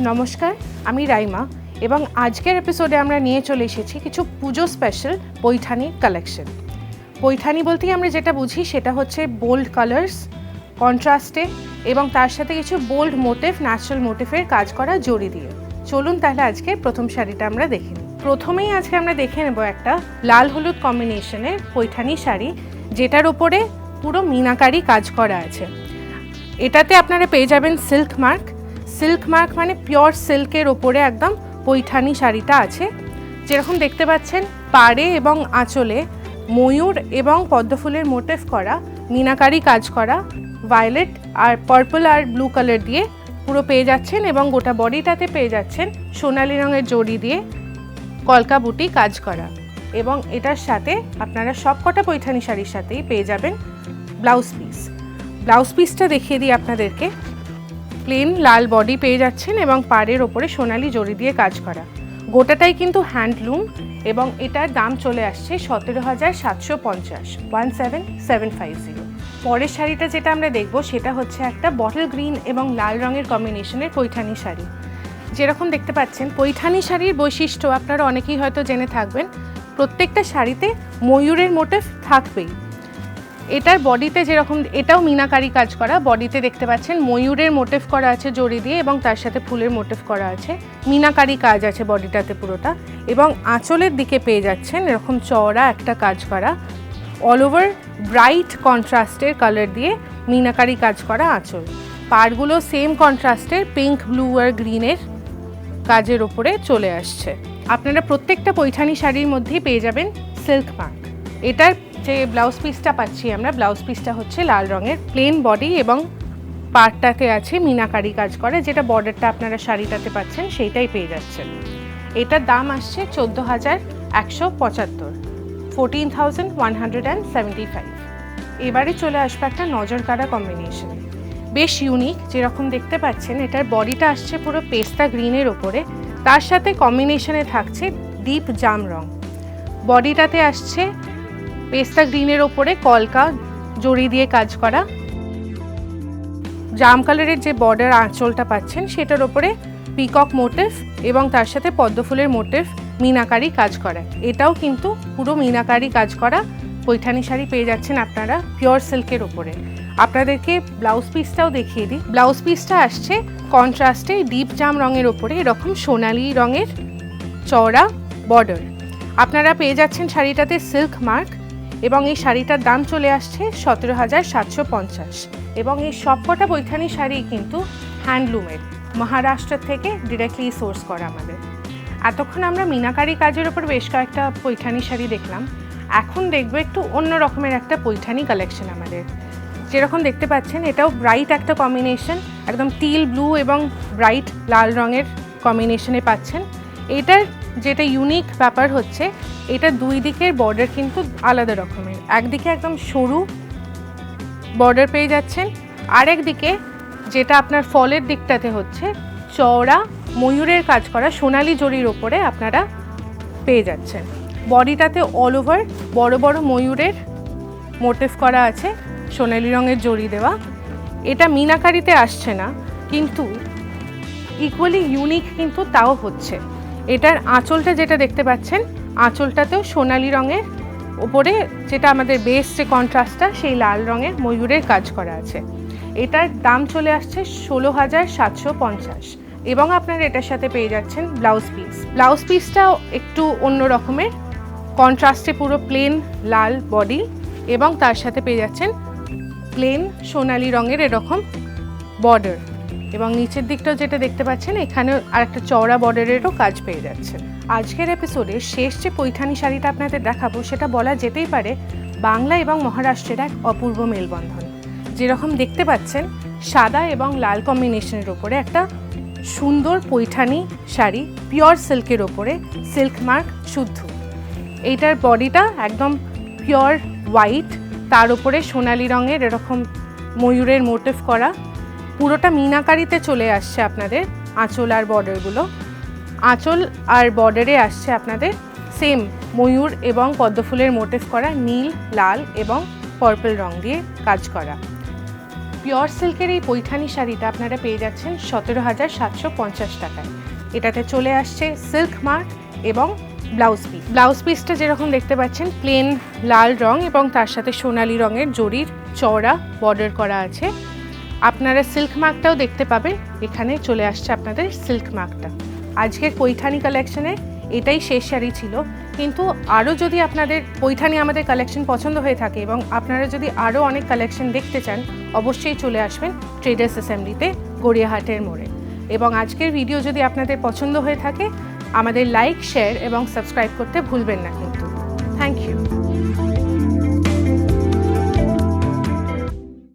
নমস্কার, আমি রাইমা এবং আজকের এপিসোডে আমরা নিয়ে চলে এসেছি কিছু পুজো স্পেশাল পৈঠানি কালেকশন। পৈঠানি বলতেই আমরা যেটা বুঝি সেটা হচ্ছে বোল্ড কালার্স, কন্ট্রাস্টে এবং তার সাথে কিছু বোল্ড মোটিভ, ন্যাচারাল মোটিভের কাজ করা জড়ি দিয়ে। চলুন তাহলে আজকে প্রথম শাড়িটা আমরা দেখে নিই। প্রথমেই আজকে আমরা দেখে নেব একটা লাল হলুদ কম্বিনেশনের পৈঠানি শাড়ি, যেটার ওপরে পুরো মিনাকারি কাজ করা আছে। এটাতে আপনারা পেয়ে যাবেন সিল্ক মার্ক। সিল্ক মার্ক মানে পিওর সিল্কের ওপরে একদম পৈঠানি শাড়িটা আছে। যেরকম দেখতে পাচ্ছেন পাড়ে এবং আঁচলে ময়ূর এবং পদ্মফুলের মোটিভ করা মিনাকারি কাজ করা ভায়োলেট আর পার্পল আর ব্লু কালার দিয়ে পুরো পেয়ে যাচ্ছেন এবং গোটা বডিটাতে পেয়ে যাচ্ছেন সোনালি রঙের জড়ি দিয়ে কলকা বুটি কাজ করা। এবং এটার সাথে আপনারা সবকটা পৈঠানি শাড়ির সাথেই পেয়ে যাবেন ব্লাউজ পিস। ব্লাউজ পিসটা দেখিয়ে দিই আপনাদেরকে। প্লেন লাল বডি পেয়ে যাচ্ছেন এবং পাড়ের ওপরে সোনালি জড়ি দিয়ে কাজ করা। গোটাটাই কিন্তু হ্যান্ডলুম এবং এটার দাম চলে আসছে 17,750, 17,750। পরের শাড়িটা যেটা আমরা দেখব সেটা হচ্ছে একটা বটল গ্রিন এবং লাল রঙের কম্বিনেশনের পৈঠানি শাড়ি। যেরকম দেখতে পাচ্ছেন পৈঠানি শাড়ির বৈশিষ্ট্য আপনারা অনেকেই হয়তো জেনে থাকবেন, প্রত্যেকটা শাড়িতে ময়ূরের মোটিভ থাকবেই। এটার বডিতে যেরকম এটাও মিনাকারি কাজ করা, বডিতে দেখতে পাচ্ছেন ময়ূরের মোটিভ করা আছে জড়ি দিয়ে এবং তার সাথে ফুলের মোটিভ করা আছে, মিনাকারি কাজ আছে বডিটাতে পুরোটা। এবং আঁচলের দিকে পেয়ে যাচ্ছেন এরকম চওড়া একটা কাজ করা, অল ওভার ব্রাইট কন্ট্রাস্টের কালার দিয়ে মিনাকারি কাজ করা আঁচল। পাড়গুলো সেম কন্ট্রাস্টের পিঙ্ক, ব্লু আর গ্রিনের কাজের ওপরে চলে আসছে। আপনারা প্রত্যেকটা পৈঠানি শাড়ির মধ্যেই পেয়ে যাবেন সিল্ক মার্ক। এটার যে ব্লাউজ পিসটা পাচ্ছি আমরা, ব্লাউজ পিসটা হচ্ছে লাল রঙের প্লেন বডি এবং পাড়টাতে আছে মিনাকারি কাজ করে, যেটা বর্ডারটা আপনারা শাড়িটাতে পাচ্ছেন সেইটাই পেয়ে যাচ্ছেন। এটার দাম আসছে 14,175, 14,175। এবারে চলে আসবে একটা নজর কাড়া কম্বিনেশন, বেশ ইউনিক। যেরকম দেখতে পাচ্ছেন এটার বডিটা আসছে পুরো পেস্তা গ্রিনের ওপরে, তার সাথে কম্বিনেশনে থাকছে ডিপ জাম রং। বডিটাতে আসছে পেস্তা গ্রিনের ওপরে কলকা জড়ি দিয়ে কাজ করা, জাম কালারের যে বর্ডার আঁচলটা পাচ্ছেন সেটার ওপরে পিকক মোটিভ এবং তার সাথে পদ্মফুলের মোটিভ মিনাকারি কাজ করা। এটাও কিন্তু পুরো মিনাকারি কাজ করা পৈঠানি শাড়ি পেয়ে যাচ্ছেন আপনারা পিওর সিল্কের ওপরে। আপনাদেরকে ব্লাউজ পিসটাও দেখিয়ে দিই। ব্লাউজ পিসটা আসছে কন্ট্রাস্টে ডিপ জাম রঙের ওপরে এরকম সোনালি রঙের চওড়া বর্ডার। আপনারা পেয়ে যাচ্ছেন শাড়িটাতে সিল্ক মার্ক এবং এই শাড়িটার দাম চলে আসছে 17,750। এবং এই সবকটা পৈঠানি শাড়ি কিন্তু হ্যান্ডলুমের, মহারাষ্ট্র থেকে ডিরেক্টলি সোর্স করা আমাদের। এতক্ষণ আমরা মিনাকারি কাজের ওপর বেশ কয়েকটা পৈঠানি শাড়ি দেখলাম, এখন দেখবো একটু অন্য রকমের একটা পৈঠানি কালেকশন আমাদের। যেরকম দেখতে পাচ্ছেন এটাও ব্রাইট একটা কম্বিনেশন, একদম টিল ব্লু এবং ব্রাইট লাল রঙের কম্বিনেশনে পাচ্ছেন। এটার যেটা ইউনিক ব্যাপার হচ্ছে এটা দুই দিকের বর্ডার কিন্তু আলাদা রকমের। একদিকে একদম সরু বর্ডার পেয়ে যাচ্ছেন, আরেক দিকে যেটা আপনার ফলের দিকটাতে হচ্ছে চওড়া ময়ূরের কাজ করা সোনালি জড়ির ওপরে আপনারা পেয়ে যাচ্ছেন। বডিটাতে অল ওভার বড় বড় ময়ূরের মোটিভ করা আছে, সোনালি রঙের জড়ি দেওয়া। এটা মিনাকারিতে আসছে না কিন্তু ইকুয়ালি ইউনিক কিন্তু তাও হচ্ছে। এটার আঁচলটা যেটা দেখতে পাচ্ছেন আঁচলটাতেও সোনালি রঙের ওপরে যেটা আমাদের বেস যে কন্ট্রাস্টটা সেই লাল রঙের ময়ূরের কাজ করা আছে। এটার দাম চলে আসছে 16,750 এবং আপনারা এটার সাথে পেয়ে যাচ্ছেন ব্লাউজ পিস। ব্লাউজ পিসটাও একটু অন্য রকমের, কন্ট্রাস্টে পুরো প্লেন লাল বডি এবং তার সাথে পেয়ে যাচ্ছেন প্লেন সোনালি রঙের এরকম বর্ডার এবং নিচের দিকটাও যেটা দেখতে পাচ্ছেন এখানে আর একটা চওড়া বর্ডারেরও কাজ পেয়ে যাচ্ছেন। আজকের এপিসোডে শেষ যে পৈঠানি শাড়িটা আপনাদের দেখাবো সেটা বলা যেতেই পারে বাংলা এবং মহারাষ্ট্রের এক অপূর্ব মেলবন্ধন। যেরকম দেখতে পাচ্ছেন সাদা এবং লাল কম্বিনেশনের ওপরে একটা সুন্দর পৈঠানি শাড়ি পিওর সিল্কের ওপরে, সিল্ক মার্ক শুদ্ধ। এইটার বডিটা একদম পিওর হোয়াইট, তার উপরে সোনালি রঙের এরকম ময়ূরের মোটিভ করা, পুরোটা মিনাকারিতে চলে আসছে আপনাদের আঁচল আর বর্ডারগুলো। আঁচল আর বর্ডারে আসছে আপনাদের সেম ময়ূর এবং পদ্মফুলের মোটিভ করা নীল, লাল এবং পার্পল রং দিয়ে কাজ করা। পিওর সিল্কের এই পৈঠানি শাড়িটা আপনারা পেয়ে যাচ্ছেন 17,750 টাকায়। এটাতে চলে আসছে সিল্ক মার্ক এবং ব্লাউজ পিসটা যেরকম দেখতে পাচ্ছেন প্লেন লাল রং এবং তার সাথে সোনালী রঙের জরির চওড়া বর্ডার করা আছে। আপনারা সিল্ক মার্কটাও দেখতে পাবেন, এখানে চলে আসছে আপনাদের সিল্ক মার্কটা। আজকের পৈঠানি কালেকশনে এটাই শেষ শাড়ি ছিল, কিন্তু আরও যদি আপনাদের পৈঠানি আমাদের কালেকশন পছন্দ হয়ে থাকে এবং আপনারা যদি আরও অনেক কালেকশন দেখতে চান, অবশ্যই চলে আসবেন ট্রেডার্স অ্যাসেম্বলিতে, গড়িয়াহাটের মোড়ে। এবং আজকের ভিডিও যদি আপনাদের পছন্দ হয়ে থাকে, আমাদের লাইক, শেয়ার এবং সাবস্ক্রাইব করতে ভুলবেন না কিন্তু। Thank you.